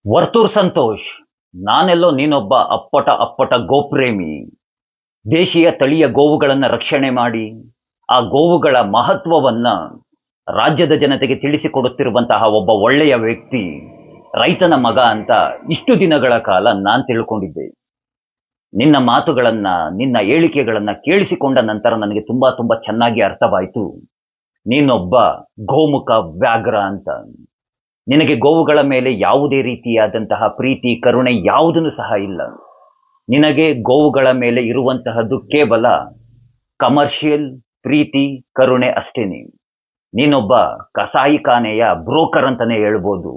ವರ್ತೂರ್ ಸಂತೋಷ್, ನಾನೆಲ್ಲೋ ನೀನೊಬ್ಬ ಅಪ್ಪಟ ಗೋಪ್ರೇಮಿ. ದೇಶೀಯ ತಳಿಯ ಗೋವುಗಳನ್ನು ರಕ್ಷಣೆ ಮಾಡಿ ಆ ಗೋವುಗಳ ಮಹತ್ವವನ್ನ ರಾಜ್ಯದ ಜನತೆಗೆ ತಿಳಿಸಿಕೊಡುತ್ತಿರುವಂತಹ ಒಬ್ಬ ಒಳ್ಳೆಯ ವ್ಯಕ್ತಿ, ರೈತನ ಮಗ ಅಂತ ಇಷ್ಟು ದಿನಗಳ ಕಾಲ ನಾನು ತಿಳ್ಕೊಂಡಿದ್ದೆ. ನಿನ್ನ ಮಾತುಗಳನ್ನ, ನಿನ್ನ ಹೇಳಿಕೆಗಳನ್ನ ಕೇಳಿಸಿಕೊಂಡ ನಂತರ ನನಗೆ ತುಂಬಾ ಚೆನ್ನಾಗಿ ಅರ್ಥವಾಯಿತು. ನೀನೊಬ್ಬ ಗೋಮುಖ ವ್ಯಾಘ್ರ ಅಂತ. ನಿನಗೆ ಗೋವುಗಳ ಮೇಲೆ ಯಾವುದೇ ರೀತಿಯಾದಂತಹ ಪ್ರೀತಿ, ಕರುಣೆ ಯಾವುದನ್ನು ಸಹ ಇಲ್ಲ. ನಿನಗೆ ಗೋವುಗಳ ಮೇಲೆ ಇರುವಂತಹದ್ದು ಕೇವಲ ಕಮರ್ಷಿಯಲ್ ಪ್ರೀತಿ, ಕರುಣೆ ಅಷ್ಟೇನೆ. ನೀನೊಬ್ಬ ಕಸಾಯಿಖಾನೆಯ ಬ್ರೋಕರ್ ಅಂತಾನೆ ಹೇಳ್ಬೋದು.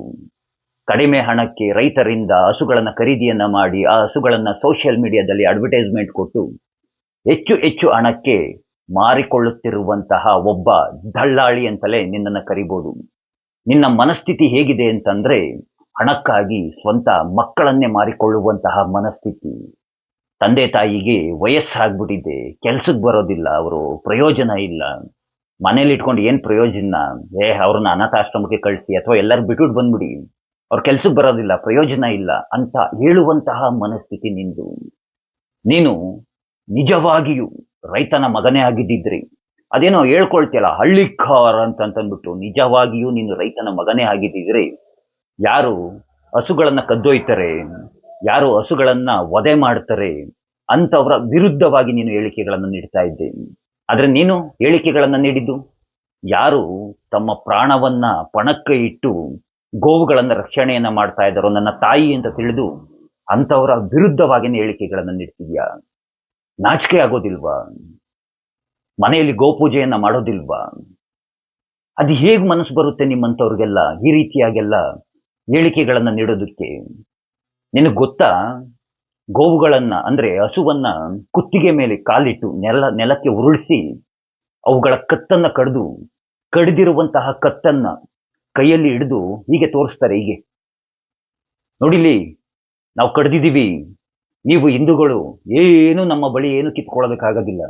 ಕಡಿಮೆ ಹಣಕ್ಕೆ ರೈತರಿಂದ ಹಸುಗಳನ್ನ ಖರೀದಿಯನ್ನ ಮಾಡಿ ಆ ಹಸುಗಳನ್ನ ಸೋಷಿಯಲ್ ಮೀಡಿಯಾದಲ್ಲಿ ಅಡ್ವರ್ಟೈಸ್ಮೆಂಟ್ ಕೊಟ್ಟು ಹೆಚ್ಚು ಹಣಕ್ಕೆ ಮಾರಿಕೊಳ್ಳುತ್ತಿರುವಂತಹ ಒಬ್ಬ ದಳ್ಳಾಳಿ ಅಂತಲೇ ನಿನ್ನನ್ನು ಕರಿಬೋದು. ನಿನ್ನ ಮನಸ್ಥಿತಿ ಹೇಗಿದೆ ಅಂತಂದ್ರೆ, ಹಣಕ್ಕಾಗಿ ಸ್ವಂತ ಮಕ್ಕಳನ್ನೇ ಮಾರಿಕೊಳ್ಳುವಂತಹ ಮನಸ್ಥಿತಿ. ತಂದೆ ತಾಯಿಗೆ ವಯಸ್ಸಾಗ್ಬಿಟ್ಟಿದೆ, ಕೆಲ್ಸಕ್ಕೆ ಬರೋದಿಲ್ಲ, ಅವರು ಪ್ರಯೋಜನ ಇಲ್ಲ, ಮನೇಲಿ ಇಟ್ಕೊಂಡು ಏನ್ ಪ್ರಯೋಜನ, ಅವ್ರನ್ನ ಅನಾಥಾಶ್ರಮಕ್ಕೆ ಕಳಿಸಿ ಅಥವಾ ಎಲ್ಲರೂ ಬಿಟ್ಬಿಟ್ಟು ಬಂದ್ಬಿಡಿ, ಅವ್ರ ಕೆಲ್ಸಕ್ಕೆ ಬರೋದಿಲ್ಲ, ಪ್ರಯೋಜನ ಇಲ್ಲ ಅಂತ ಹೇಳುವಂತಹ ಮನಸ್ಥಿತಿ ನಿಂದು. ನೀನು ನಿಜವಾಗಿಯೂ ರೈತನ ಮಗನೇ ಆಗಿದ್ದಿದ್ರಿ, ಅದೇನೋ ಹೇಳ್ಕೊಳ್ತಿಯಲ್ಲ ಹಳ್ಳಿಕಾರ್ ಅಂತಂದ್ಬಿಟ್ಟು, ನಿಜವಾಗಿಯೂ ನೀನು ರೈತನ ಮಗನೇ ಆಗಿದ್ದಿದ್ರೆ ಯಾರು ಹಸುಗಳನ್ನ ಕದ್ದೊಯ್ತಾರೆ, ಯಾರು ಹಸುಗಳನ್ನ ವಧೆ ಮಾಡ್ತಾರೆ ಅಂತವರ ವಿರುದ್ಧವಾಗಿ ನೀನು ಹೇಳಿಕೆಗಳನ್ನು ನೀಡ್ತಾ ಇದ್ದೆ. ಆದ್ರೆ ನೀನು ಹೇಳಿಕೆಗಳನ್ನ ನೀಡಿದ್ದು ಯಾರು ತಮ್ಮ ಪ್ರಾಣವನ್ನ ಪಣಕ್ಕೆ ಇಟ್ಟು ಗೋವುಗಳನ್ನ ರಕ್ಷಣೆಯನ್ನ ಮಾಡ್ತಾ ಇದ್ದಾರೋ, ನನ್ನ ತಾಯಿ ಅಂತ ತಿಳಿದು ಅಂತವರ ವಿರುದ್ಧವಾಗಿನ ಹೇಳಿಕೆಗಳನ್ನ ನೀಡ್ತಿದ್ಯಾ? ನಾಚಿಕೆ ಆಗೋದಿಲ್ವಾ? ಮನೆಯಲ್ಲಿ ಗೋಪೂಜೆಯನ್ನ ಮಾಡೋದಿಲ್ವಾ? ಅದು ಹೇಗೆ ಮನಸ್ಸು ಬರುತ್ತೆ ನಿಮ್ಮಂಥವ್ರಿಗೆಲ್ಲ ಈ ರೀತಿಯಾಗೆಲ್ಲ ಹೇಳಿಕೆಗಳನ್ನ ನೀಡೋದಕ್ಕೆ? ನಿನಗೆ ಗೊತ್ತಾ, ಗೋವುಗಳನ್ನ ಅಂದ್ರೆ ಹಸುವನ್ನ ಕುತ್ತಿಗೆ ಮೇಲೆ ಕಾಲಿಟ್ಟು ನೆಲಕ್ಕೆ ಉರುಳಿಸಿ ಅವುಗಳ ಕತ್ತನ್ನ ಕಡಿದಿರುವಂತಹ ಕತ್ತನ್ನ ಕೈಯಲ್ಲಿ ಹಿಡಿದು ಹೀಗೆ ತೋರಿಸ್ತಾರೆ. ಹೀಗೆ ನೋಡಿಲಿ, ನಾವು ಕಡ್ದಿದ್ದೀವಿ, ನೀವು ಹಿಂದೂಗಳು ಏನು ನಮ್ಮ ಬಳಿ ಏನು ಕಿತ್ಕೊಳ್ಳೋದಕ್ಕಾಗೋದಿಲ್ಲ,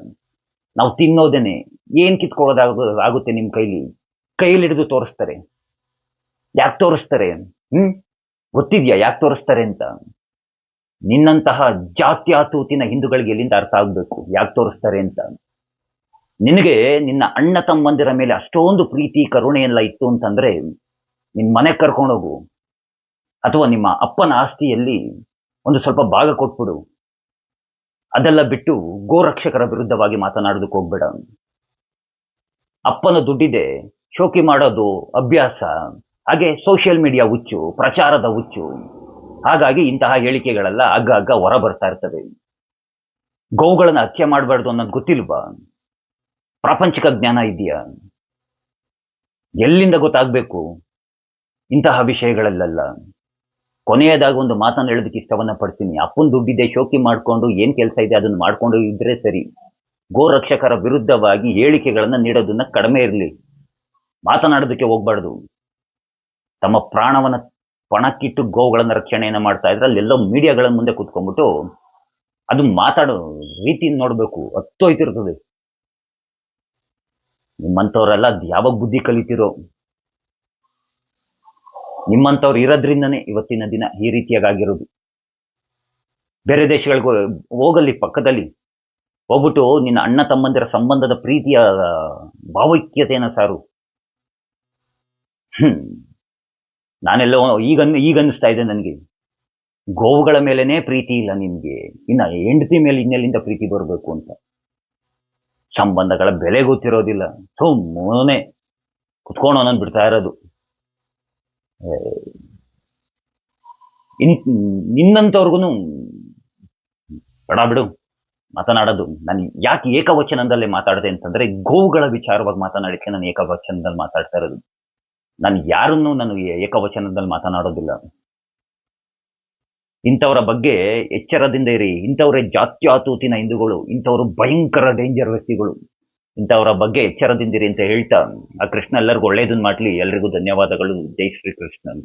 ನಾವು ತಿನ್ನೋದೇನೆ, ಏನ್ ಕಿತ್ಕೊಳ್ಳೋದಾಗುತ್ತೆ ನಿಮ್ ಕೈಯಲ್ಲಿ ಹಿಡಿದು ತೋರಿಸ್ತಾರೆ. ಯಾಕೆ ತೋರಿಸ್ತಾರೆ? ಗೊತ್ತಿದ್ಯಾ ಯಾಕೆ ತೋರಿಸ್ತಾರೆ ಅಂತ? ನಿನ್ನಂತಹ ಜಾತ್ಯಾತೂತಿನ ಹಿಂದೂಗಳಿಗೆ ಎಲ್ಲಿಂದ ಅರ್ಥ ಆಗ್ಬೇಕು ಯಾಕೆ ತೋರಿಸ್ತಾರೆ ಅಂತ? ನಿನಗೆ ನಿನ್ನ ಅಣ್ಣ ತಮ್ಮಂದಿರ ಮೇಲೆ ಅಷ್ಟೊಂದು ಪ್ರೀತಿ ಕರುಣೆ ಎಲ್ಲ ಇತ್ತು ಅಂತಂದ್ರೆ ನಿನ್ ಮನೆ ಕರ್ಕೊಂಡೋಗು, ಅಥವಾ ನಿಮ್ಮ ಅಪ್ಪನ ಆಸ್ತಿಯಲ್ಲಿ ಒಂದು ಸ್ವಲ್ಪ ಭಾಗ ಕೊಟ್ಬಿಡು. ಅದೆಲ್ಲ ಬಿಟ್ಟು ಗೋರಕ್ಷಕರ ವಿರುದ್ಧವಾಗಿ ಮಾತನಾಡೋದಕ್ಕೆ ಹೋಗ್ಬೇಡ. ಅಪ್ಪನ ದುಡ್ಡಿದೆ, ಶೋಕಿ ಮಾಡೋದು ಅಭ್ಯಾಸ, ಹಾಗೆ ಸೋಷಿಯಲ್ ಮೀಡಿಯಾ ಹುಚ್ಚು, ಪ್ರಚಾರದ ಹುಚ್ಚು. ಹಾಗಾಗಿ ಇಂತಹ ಹೇಳಿಕೆಗಳೆಲ್ಲ ಆಗಾಗ ಹೊರ ಬರ್ತಾ ಇರ್ತವೆ. ಗೋವುಗಳನ್ನ ಹತ್ಯೆ ಮಾಡಬಾರ್ದು ಅನ್ನೋದು ಗೊತ್ತಿಲ್ವಾ? ಪ್ರಾಪಂಚಿಕ ಜ್ಞಾನ ಇದೆಯಾ? ಎಲ್ಲಿಂದ ಗೊತ್ತಾಗ್ಬೇಕು ಇಂತಹ ವಿಷಯಗಳಲ್ಲೆಲ್ಲ? ಕೊನೆಯದಾಗಿ ಒಂದು ಮಾತನ್ನು ಹೇಳೋದಕ್ಕೆ ಇಷ್ಟವನ್ನ ಪಡ್ತೀನಿ. ಅಪ್ಪನ ದುಡ್ಡಿದೆ, ಶೋಕಿ ಮಾಡ್ಕೊಂಡು ಏನ್ ಕೆಲಸ ಇದೆ ಅದನ್ನು ಮಾಡ್ಕೊಂಡು ಇದ್ರೆ ಸರಿ. ಗೋರಕ್ಷಕರ ವಿರುದ್ಧವಾಗಿ ಹೇಳಿಕೆಗಳನ್ನ ನೀಡೋದನ್ನ ಕಡಿಮೆ ಇರಲಿ, ಮಾತನಾಡೋದಕ್ಕೆ ಹೋಗ್ಬಾರ್ದು. ತಮ್ಮ ಪ್ರಾಣವನ್ನ ಪಣಕ್ಕಿಟ್ಟು ಗೋವುಗಳನ್ನ ರಕ್ಷಣೆಯನ್ನ ಮಾಡ್ತಾ ಇದ್ರೆ ಅಲ್ಲೆಲ್ಲೋ ಮೀಡಿಯಾಗಳ ಮುಂದೆ ಕೂತ್ಕೊಂಡ್ಬಿಟ್ಟು ಅದು ಮಾತಾಡೋ ರೀತಿ ನೋಡ್ಬೇಕು, ಹತ್ತೋಯ್ತಿರ್ತದೆ. ನಿಮ್ಮಂಥವ್ರೆಲ್ಲ ಯಾವಾಗ ಬುದ್ಧಿ ಕಲಿತಿರೋ? ನಿಮ್ಮಂಥವ್ರು ಇರೋದ್ರಿಂದನೇ ಇವತ್ತಿನ ದಿನ ಈ ರೀತಿಯಾಗಿರೋದು. ಬೇರೆ ದೇಶಗಳಿಗೂ ಹೋಗಲ್ಲಿ, ಪಕ್ಕದಲ್ಲಿ ಹೋಗ್ಬಿಟ್ಟು ನಿನ್ನ ಅಣ್ಣ ತಮ್ಮಂದಿರ ಸಂಬಂಧದ ಪ್ರೀತಿಯ ಭಾವೈಕ್ಯತೆಯನ್ನ ಸಾರು. ನಾನೆಲ್ಲೋ ಈಗ ಅನ್ನಿಸ್ತಾ ಇದೆ ನನಗೆ, ಗೋವುಗಳ ಮೇಲೇನೆ ಪ್ರೀತಿ ಇಲ್ಲ ನಿನ್ಗೆ, ಇನ್ನ ಹೆಂಡತಿ ಮೇಲೆ ಇನ್ನೆಲ್ಲಿಂದ ಪ್ರೀತಿ ಬರಬೇಕು ಅಂತ. ಸಂಬಂಧಗಳ ಬೆಲೆ ಗೊತ್ತಿರೋದಿಲ್ಲ, ಸುಮ್ಮನೆ ಕುತ್ಕೊಂಡು ಅನ್ನೋದು ಬಿಡ್ತಾ ಇರೋದು. ನಿನ್ನಂತವ್ರಿಗೂ ಬೇಡ ಬಿಡು ಮಾತನಾಡೋದು. ನಾನು ಯಾಕೆ ಏಕವಚನದಲ್ಲೇ ಮಾತಾಡಿದೆ ಅಂತಂದ್ರೆ, ಗೋವುಗಳ ವಿಚಾರವಾಗಿ ಮಾತನಾಡಿಕೆ ನಾನು ಏಕವಚನದಲ್ಲಿ ಮಾತಾಡ್ತಾ ಇರೋದು. ನಾನು ಯಾರನ್ನೂ ಏಕವಚನದಲ್ಲಿ ಮಾತನಾಡೋದಿಲ್ಲ. ಇಂಥವರ ಬಗ್ಗೆ ಎಚ್ಚರದಿಂದ ಇರಿ. ಇಂಥವರೇ ಜಾತ್ಯಾತೂತಿನ ಹಿಂದೂಗಳು, ಇಂಥವರು ಭಯಂಕರ ಡೇಂಜರ್ ವ್ಯಕ್ತಿಗಳು. ಇಂಥವರ ಬಗ್ಗೆ ಎಚ್ಚರದಿಂದಿರಿ ಅಂತ ಹೇಳ್ತಾ, ಆ ಕೃಷ್ಣ ಎಲ್ಲರಿಗೂ ಒಳ್ಳೇದನ್ನ ಮಾಡ್ಲಿ. ಎಲ್ರಿಗೂ ಧನ್ಯವಾದಗಳು. ಜೈ ಶ್ರೀ ಕೃಷ್ಣ.